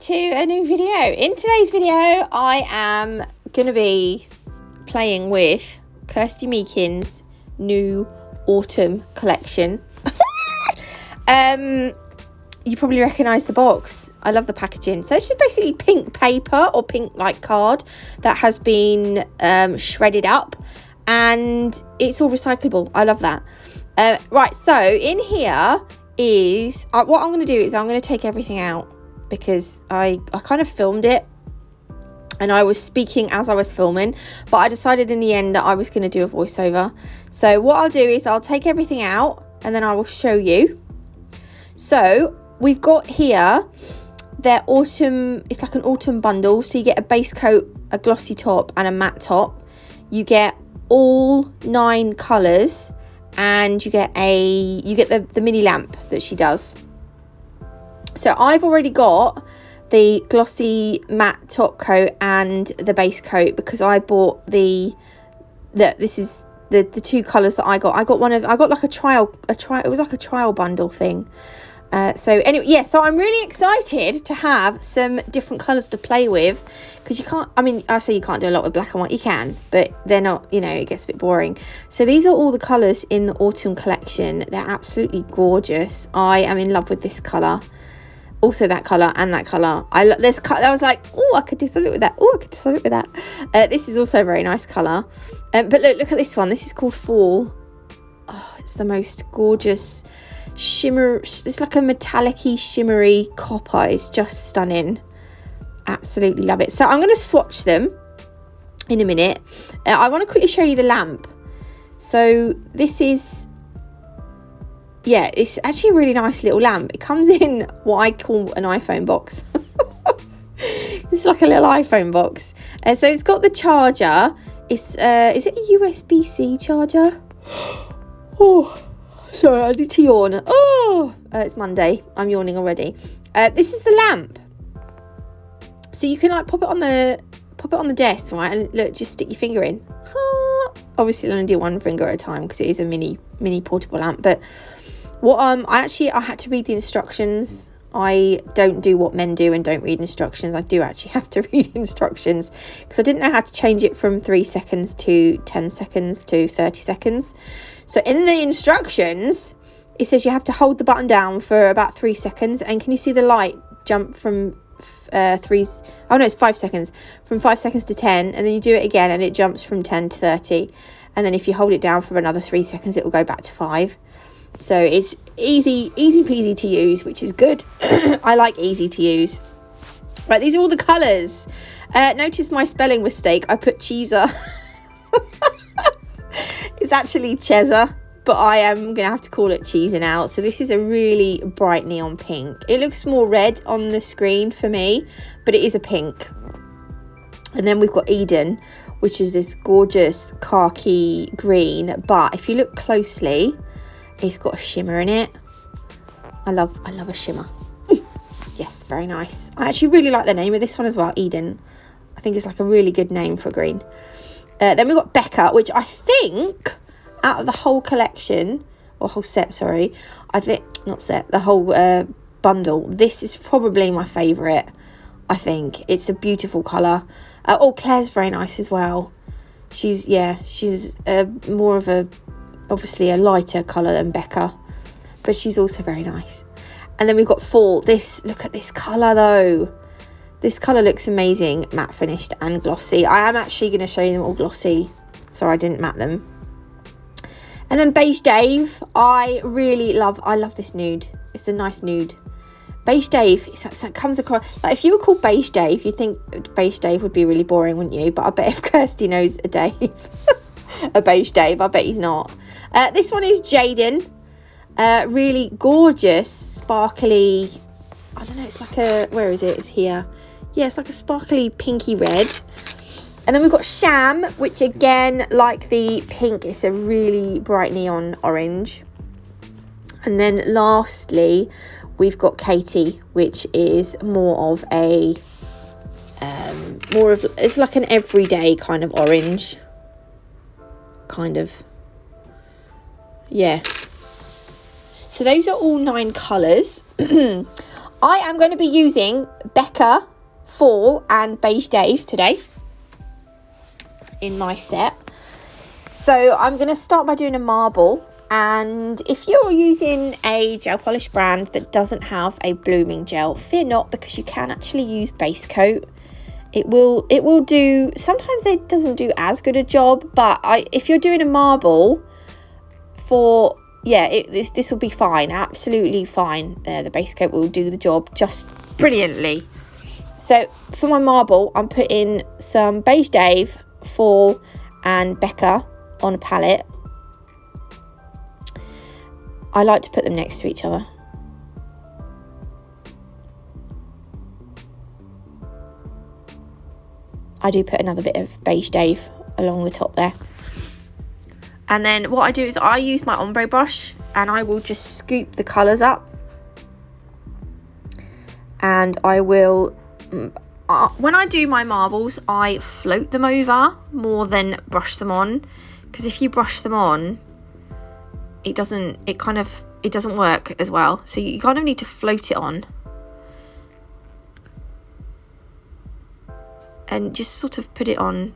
to a new video. In today's video, I am going to be playing with Kirsty Meakins' new autumn collection. You probably recognise the box. I love the packaging. So it's just basically pink paper or pink like card that has been shredded up, and it's all recyclable. I love that. Right, so in here is what I'm going to do is I'm going to take everything out, because I kind of filmed it and I was speaking as I was filming, but I decided in the end that I was going to do a voiceover. So what I'll do is I'll take everything out and then I will show you. So we've got here their autumn, it's like an autumn bundle. So you get a base coat, a glossy top and a matte top. You get all 9 colours, and you get the mini lamp that she does. So I've already got the glossy matte top coat and the base coat, because I bought this is the 2 colours that I got. I got like a trial, it was like a trial bundle thing. So anyway, yeah, so I'm really excited to have some different colours to play with, because you can't, I mean, I say you can't do a lot with black and white, you can, but they're not, you know, it gets a bit boring. So these are all the colours in the autumn collection. They're absolutely gorgeous. I am in love with this colour. Also that colour and that colour. I was like, oh, I could do something with that. Oh, I could do something with that. This is also a very nice colour. But look at this one. This is called Fall. Oh, it's the most gorgeous shimmer. It's like a metallic-y, shimmery copper. It's just stunning. Absolutely love it. So I'm going to swatch them in a minute. I want to quickly show you the lamp. So this is, yeah, it's actually a really nice little lamp. It comes in what I call an iPhone box. It's like a little iPhone box. So it's got the charger. It's is it a USB-C charger? Oh, sorry, I need to yawn. Oh, it's Monday. I'm yawning already. This is the lamp. So you can like pop it on the desk, right? And look, just stick your finger in. Obviously, I'm gonna do one finger at a time because it is a mini portable lamp. But what I had to read the instructions. I don't do what men do and don't read instructions. I do actually have to read instructions, because I didn't know how to change it from 3 seconds to 10 seconds to 30 seconds. So in the instructions, it says you have to hold the button down for about 3 seconds. And can you see the light jump from 5 seconds. From 5 seconds to 10, and then you do it again and it jumps from 10 to 30. And then if you hold it down for another 3 seconds, it will go back to 5. So it's easy peasy to use, which is good. I like easy to use. Right, these are all the colours. Notice my spelling mistake. I put cheeser. It's actually Cheza, but I am going to have to call it cheesing out. So this is a really bright neon pink. It looks more red on the screen for me, but it is a pink. And then we've got Eden, which is this gorgeous khaki green. But if you look closely, it's got a shimmer in it. I love a shimmer. Yes, very nice. I actually really like the name of this one as well, Eden. I think it's like a really good name for a green. Then we've got Becca, which I think out of the whole collection, or whole set, sorry, I think, not set, the whole bundle, this is probably my favourite. I think it's a beautiful colour. Claire's very nice as well. She's more of a, obviously a lighter colour than Becca, but she's also very nice. And then we've got Fall. Look at this colour though. This colour looks amazing, matte finished and glossy. I am actually going to show you them all glossy. Sorry, I didn't matte them. And then Beige Dave. I love this nude. It's a nice nude. Beige Dave, it comes across, like if you were called Beige Dave, you'd think Beige Dave would be really boring, wouldn't you? But I bet if Kirsty knows a Dave, a Beige Dave, I bet he's not. This one is Jaden. Really gorgeous, sparkly, I don't know, it's like a, where is it? It's here. Yeah, it's like a sparkly pinky red. And then we've got Sham, which again, like the pink, it's a really bright neon orange. And then lastly, we've got Katie, which is more of a, it's like an everyday kind of orange. Kind of. Yeah. So those are all 9 colours. I am going to be using Becca, Fall and Beige Dave today in my set. So I'm going to start by doing a marble. And if you're using a gel polish brand that doesn't have a blooming gel, fear not, because you can actually use base coat. It will do, sometimes it doesn't do as good a job, but if you're doing a marble for, this will be fine, absolutely fine. The base coat will do the job just brilliantly. So for my marble, I'm putting some Beige Dave, Fall and Becca on a palette. I like to put them next to each other. I do put another bit of Beige Dave along the top there. And then what I do is I use my ombre brush and I will just scoop the colours up. And I will, when I do my marbles, I float them over more than brush them on. Because if you brush them on, it doesn't work as well. So you kind of need to float it on. And just sort of put it on,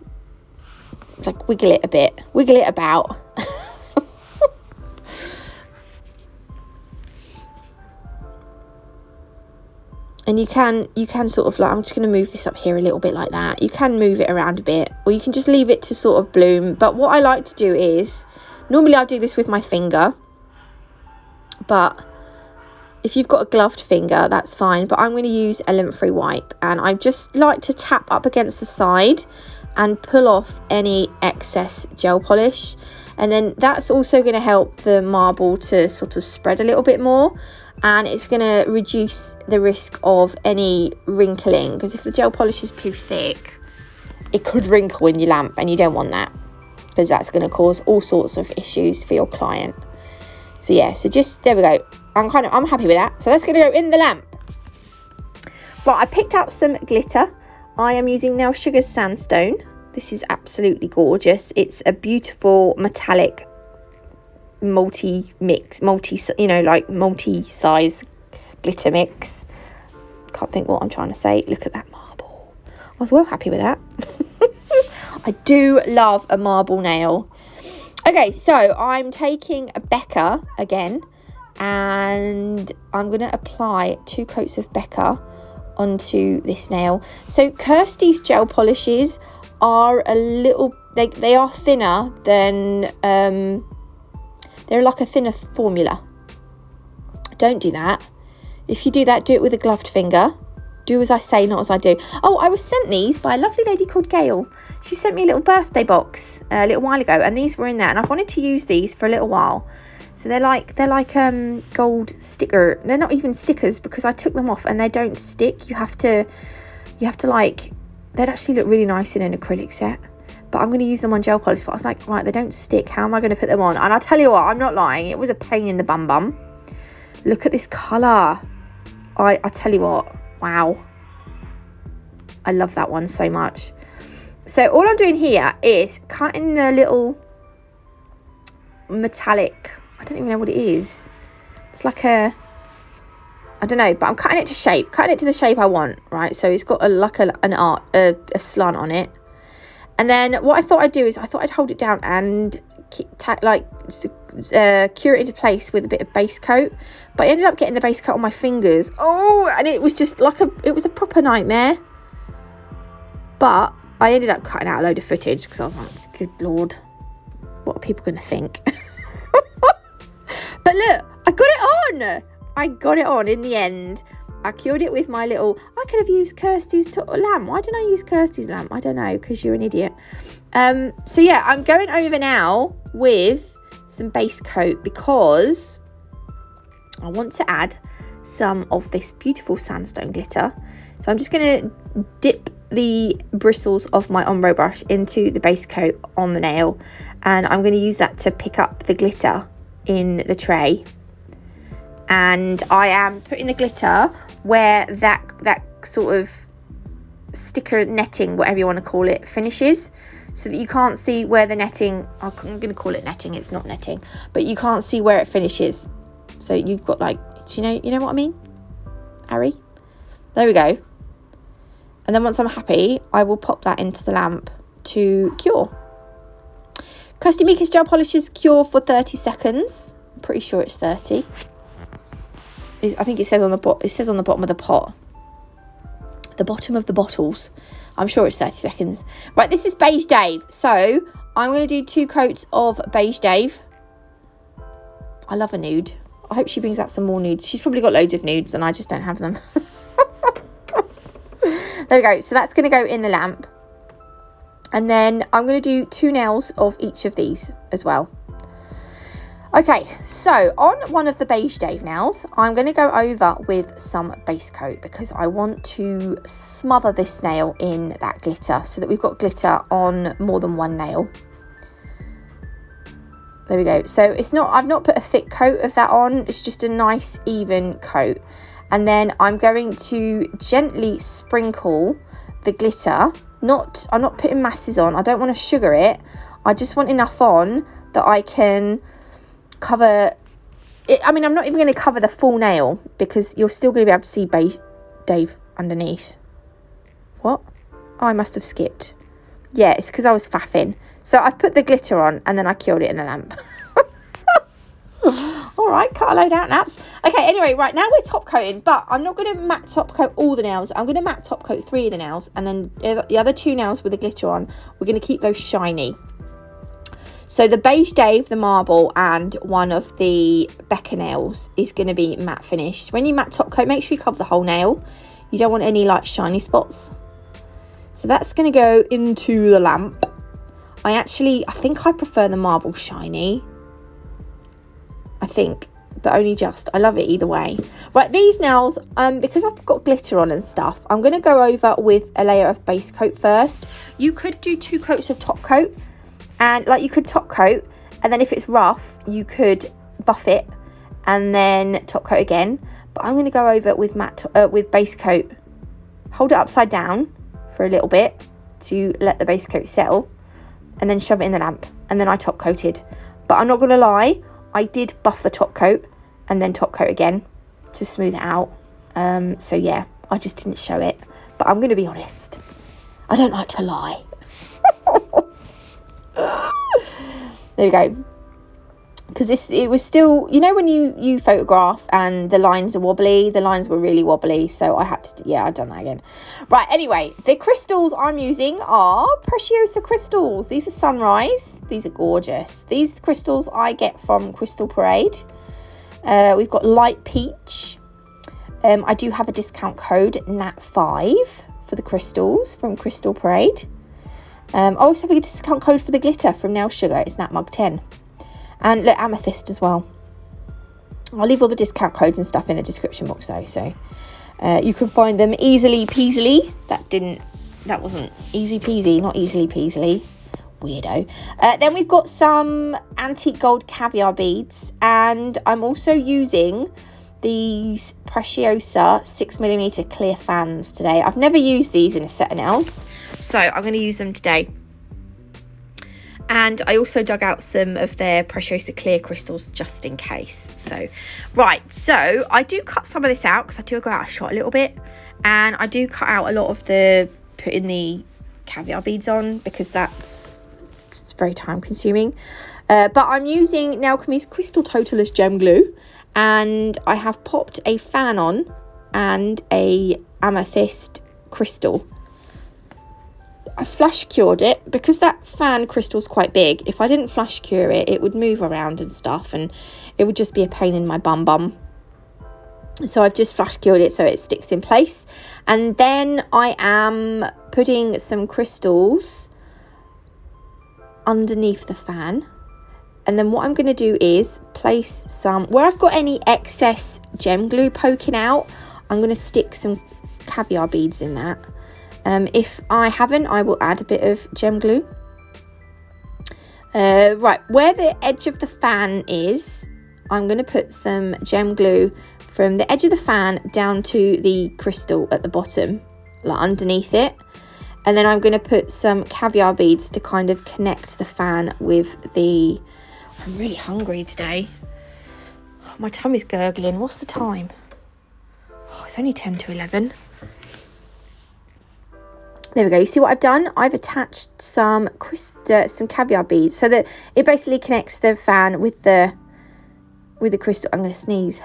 like wiggle it a bit, wiggle it about. And you can sort of like, I'm just going to move this up here a little bit like that. You can move it around a bit, or you can just leave it to sort of bloom. But what I like to do is, normally I'll do this with my finger, but if you've got a gloved finger, that's fine. But I'm going to use a lint-free wipe, and I just like to tap up against the side and pull off any excess gel polish. And then that's also going to help the marble to sort of spread a little bit more, and it's going to reduce the risk of any wrinkling, because if the gel polish is too thick, it could wrinkle in your lamp, and you don't want that, because that's going to cause all sorts of issues for your client. So yeah, so just, there we go. I'm happy with that. So that's going to go in the lamp. Right, I picked up some glitter. I am using Nail Sugar's Sandstone. This is absolutely gorgeous. It's a beautiful metallic multi-size glitter mix. Can't think what I'm trying to say. Look at that marble. I was well happy with that. I do love a marble nail. Okay, so I'm taking a Becca again, and I'm going to apply 2 coats of Becca onto this nail. So Kirsty's gel polishes are a little, they are thinner than, they're like a thinner formula. Don't do that. If you do that, do it with a gloved finger. Do as I say, not as I do. Oh, I was sent these by a lovely lady called Gail. She sent me a little birthday box a little while ago, and these were in there, and I've wanted to use these for a little while. So they're like gold sticker. They're not even stickers, because I took them off and they don't stick. You have to like, they'd actually look really nice in an acrylic set, but I'm going to use them on gel polish. But I was like, right, they don't stick. How am I going to put them on? And I'll tell you what, I'm not lying. It was a pain in the bum. Look at this colour. I tell you what, wow. I love that one so much. So all I'm doing here is cutting the little metallic, I don't even know what it is. It's like a, I don't know, but I'm cutting it to shape, cutting it to the shape I want, right? So it's got a slant on it. And then what I thought I'd do is I thought I'd hold it down and cure it into place with a bit of base coat. But I ended up getting the base coat on my fingers. Oh, and it was just like it was a proper nightmare. But I ended up cutting out a load of footage, because I was like, good Lord, what are people going to think? But look, I got it on. I got it on in the end. I cured it with my little, I could have used Kirsty's lamp. Why didn't I use Kirsty's lamp? I don't know, because you're an idiot. So yeah, I'm going over now with some base coat, because I want to add some of this beautiful sandstone glitter. So I'm just going to dip the bristles of my ombre brush into the base coat on the nail, and I'm going to use that to pick up the glitter in the tray. And I am putting the glitter where that sort of sticker netting, whatever you want to call it, finishes, so that you can't see where the netting, I'm going to call it netting, it's not netting, but you can't see where it finishes. So you've got like, you know what I mean? Ari. There we go. And then once I'm happy, I will pop that into the lamp to cure. Kirsty Meakins gel polishes cure for 30 seconds. I'm pretty sure it's 30. I think it says on the bottom of the pot. The bottom of the bottles. I'm sure it's 30 seconds. Right, this is Beige Dave. So I'm going to do 2 coats of Beige Dave. I love a nude. I hope she brings out some more nudes. She's probably got loads of nudes and I just don't have them. There we go. So that's going to go in the lamp. And then I'm going to do 2 nails of each of these as well. Okay, so on one of the Beige Dave nails, I'm going to go over with some base coat because I want to smother this nail in that glitter so that we've got glitter on more than one nail. There we go. So I've not put a thick coat of that on. It's just a nice even coat. And then I'm going to gently sprinkle the glitter. I'm not putting masses on. I don't want to sugar it. I just want enough on that I can cover it. I mean, I'm not even going to cover the full nail because you're still going to be able to see Beige Dave underneath. What? Oh, I must have skipped. Yeah, it's because I was faffing. So I've put the glitter on and then I cured it in the lamp. All right, cut a load out, Nats. Okay, anyway, right, now we're top coating, but I'm not going to matte top coat all the nails. I'm going to matte top coat 3 of the nails, and then the other 2 nails with the glitter on, we're going to keep those shiny. So the Beige Dave, the marble, and one of the Becca nails is going to be matte finished. When you matte top coat, make sure you cover the whole nail. You don't want any like shiny spots. So that's going to go into the lamp. I think I prefer the marble shiny. I think, but only just. I love it either way. Right, these nails, because I've got glitter on and stuff, I'm going to go over with a layer of base coat first. You could do 2 coats of top coat, and like you could top coat, and then if it's rough, you could buff it, and then top coat again. But I'm going to go over with with base coat. Hold it upside down for a little bit to let the base coat settle, and then shove it in the lamp, and then I top coated. But I'm not going to lie, I did buff the top coat and then top coat again to smooth it out. So yeah, I just didn't show it. But I'm going to be honest, I don't like to lie. There we go. Because it was still, you know, when you photograph and the lines are wobbly, the lines were really wobbly, so I had to, yeah, I've done that again. Right, anyway, the crystals I'm using are Preciosa crystals. These are Sunrise. These are gorgeous. These crystals I get from Crystal Parade. We've got Light Peach. I do have a discount code, NAT5, for the crystals from Crystal Parade. I also have a discount code for the glitter from Nail Sugar. It's NatMug10. And look, amethyst as well. I'll leave all the discount codes and stuff in the description box though, so you can find them easily peasily. That wasn't easy peasy, not easily peasily. Weirdo. Then we've got some antique gold caviar beads, and I'm also using these Preciosa 6mm clear fans today. I've never used these in a set of nails, so I'm going to use them today. And I also dug out some of their Preciosa clear crystals just in case. So, right, so I do cut some of this out because I do go out of shot a little bit. And I do cut out a lot of putting the caviar beads on because it's very time consuming. But I'm using Nail Alchemy's Crystal Totalist Gem Glue. And I have popped a fan on and a amethyst crystal. I flash cured it because that fan crystal's quite big. If I didn't flash cure it, it would move around and stuff and it would just be a pain in my bum. So I've just flash cured it so it sticks in place. And then I am putting some crystals underneath the fan. And then what I'm going to do is place some, where I've got any excess gem glue poking out, I'm going to stick some caviar beads in that. If I haven't, I will add a bit of gem glue. Right, where the edge of the fan is, I'm going to put some gem glue from the edge of the fan down to the crystal at the bottom, like underneath it. And then I'm going to put some caviar beads to kind of connect the fan with the... I'm really hungry today. My tummy's gurgling. What's the time? Oh, it's only 10 to 11. There we go. You see what I've done? I've attached some caviar beads so that it basically connects the fan with the crystal. I'm going to sneeze.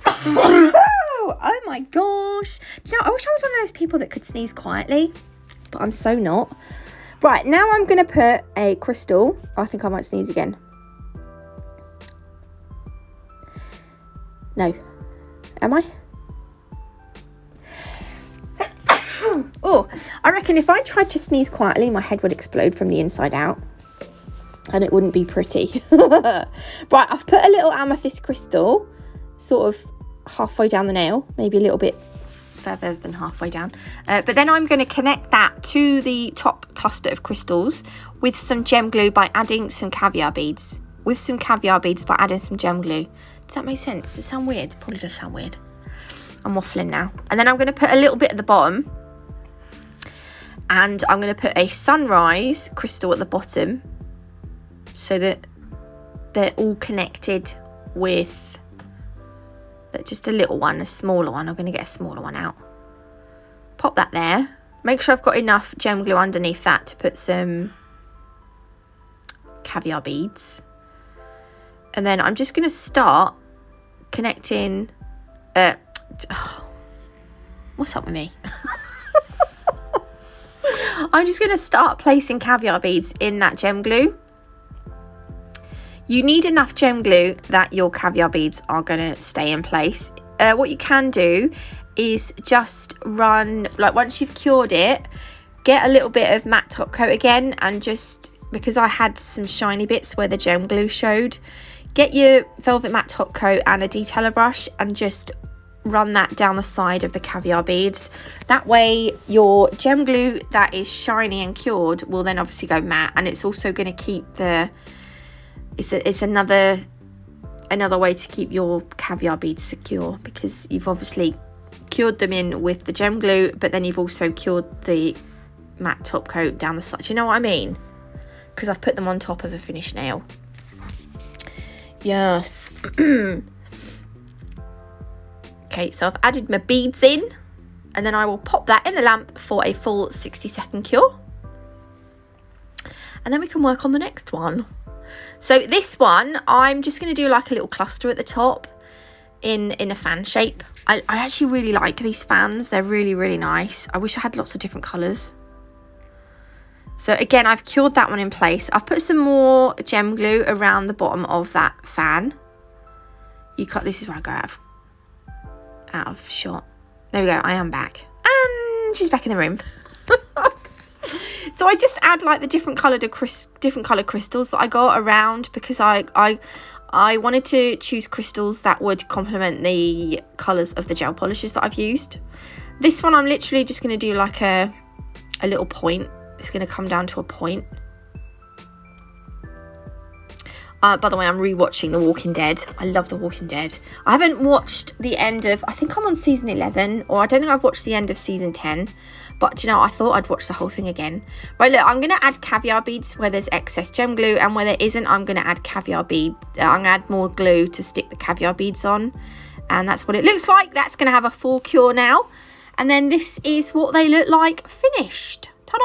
Oh my gosh. Do you know, I wish I was one of those people that could sneeze quietly, but I'm so not. Right, now I'm going to put a crystal. I think I might sneeze again. No. Am I? Oh, I reckon if I tried to sneeze quietly, my head would explode from the inside out. And it wouldn't be pretty. Right, I've put a little amethyst crystal sort of halfway down the nail. Maybe a little bit further than halfway down. But then I'm going to connect that to the top cluster of crystals with some gem glue by adding some caviar beads. With some caviar beads by adding some gem glue. Does that make sense? Does it sound weird? Probably does sound weird. I'm waffling now. And then I'm going to put a little bit at the bottom. And I'm going to put a sunrise crystal at the bottom so that they're all connected with just a little one, a smaller one. I'm going to get a smaller one out. Pop that there. Make sure I've got enough gem glue underneath that to put some caviar beads. And then I'm just going to start connecting... what's up with me? I'm just going to start placing caviar beads in that gem glue. You need enough gem glue that your caviar beads are going to stay in place. What you can do is just run, like once you've cured it, get a little bit of matte top coat again, and just, because I had some shiny bits where the gem glue showed, get your velvet matte top coat and a detailer brush and just run that down the side of the caviar beads. That way your gem glue that is shiny and cured will then obviously go matte, and it's also going to keep the it's another way to keep your caviar beads secure, because you've obviously cured them in with the gem glue, but then you've also cured the matte top coat down the side. Do you know what I mean? Because I've put them on top of a finished nail. Yes. Okay, so I've added my beads in, and then I will pop that in the lamp for a full 60-second cure. And then we can work on the next one. So this one, I'm just going to do like a little cluster at the top in a fan shape. I actually really like these fans. They're really, really nice. I wish I had lots of different colours. So again, I've cured that one in place. I've put some more gem glue around the bottom of that fan. This is where I go out of shot. There we go. I am back, and she's back in the room. So I just add like the different coloured crystals that I got around, because I wanted to choose crystals that would complement the colours of the gel polishes that I've used. This one I'm literally just going to do like a little point. It's going to come down to a point. By the way, I'm rewatching The Walking Dead. I love The Walking Dead. I haven't watched the end of... I think I'm on season 11, or I don't think I've watched the end of season 10. But, you know, I thought I'd watch the whole thing again. Right, look, I'm going to add caviar beads where there's excess gem glue, and where there isn't, I'm going to add caviar bead. I'm going to add more glue to stick the caviar beads on. And that's what it looks like. That's going to have a full cure now. And then this is what they look like finished. Ta-da!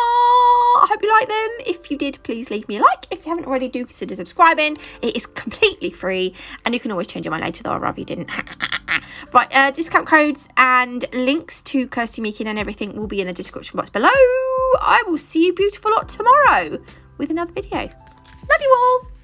I hope you like them. If you did, please leave me a like. If you haven't already, do consider subscribing. It is completely free, and you can always change your mind later, though I'd rather you didn't. Right, discount codes and links to Kirsty, Meakins and everything will be in the description box below. I will see you beautiful lot tomorrow with another video. Love you all.